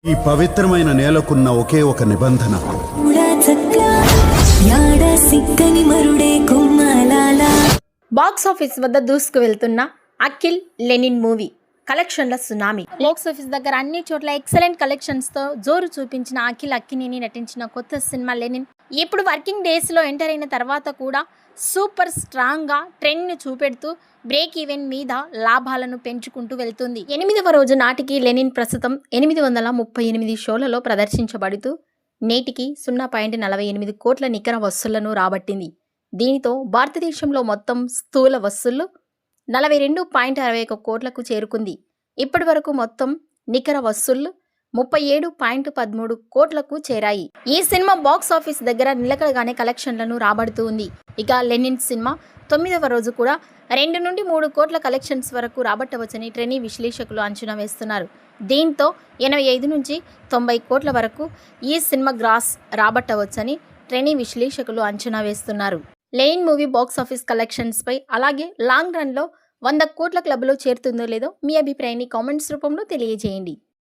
ఈ పవిత్రమైన నేలకున్న ఒకే ఒక నిబంధన, బాక్స్ ఆఫీస్ వద్ద దూసుకు వెళ్తున్న అఖిల్ లెనిన్ మూవీ కలెక్షన్ల సునామీ. బాక్స్ ఆఫీస్ దగ్గర అన్ని చోట్ల ఎక్సలెంట్ కలెక్షన్స్ తో జోరు చూపించిన అఖిల్ అక్కినేని నటించిన కొత్త సినిమా లెనిన్ ఇప్పుడు వర్కింగ్ డేస్ లో ఎంటర్ అయిన తర్వాత కూడా సూపర్ స్ట్రాంగ్ గా ట్రెండ్ ను చూపెడుతూ బ్రేక్ ఈవెన్ మీద లాభాలను పెంచుకుంటూ వెళ్తుంది. 8వ రోజు నాటికి లెనిన్ ప్రస్తుతం 838 షోలలో ప్రదర్శించబడుతూ నేటికి 0.48 కోట్ల నికర వసూళ్లను రాబట్టింది. దీనితో భారతదేశంలో మొత్తం స్థూల వసూళ్లు 42.61 కోట్లకు చేరుకుంది. ఇప్పటి వరకు మొత్తం నికర వసూళ్లు 37.13 కోట్లకు చేరాయి. ఈ సినిమా బాక్స్ ఆఫీస్ దగ్గర నిలకడగానే కలెక్షన్లను రాబడుతూ ఉంది. ఇక లెనిన్ సినిమా 9వ రోజు కూడా 2 నుండి 3 కోట్ల కలెక్షన్స్ వరకు రాబట్టవచ్చని ట్రెనీ విశ్లేషకులు అంచనా వేస్తున్నారు. దీంతో 85 నుంచి 90 కోట్ల వరకు ఈ సినిమా గ్రాస్ రాబట్టవచ్చని ట్రెనీ విశ్లేషకులు అంచనా వేస్తున్నారు. Lenin movie box office collections పై అలాగే లాంగ్ రన్ లో 100 కోట్ల క్లబ్లో చేరుతుందో లేదో మీ అభిప్రాయాన్ని కామెంట్స్ రూపంలో తెలియజేయండి.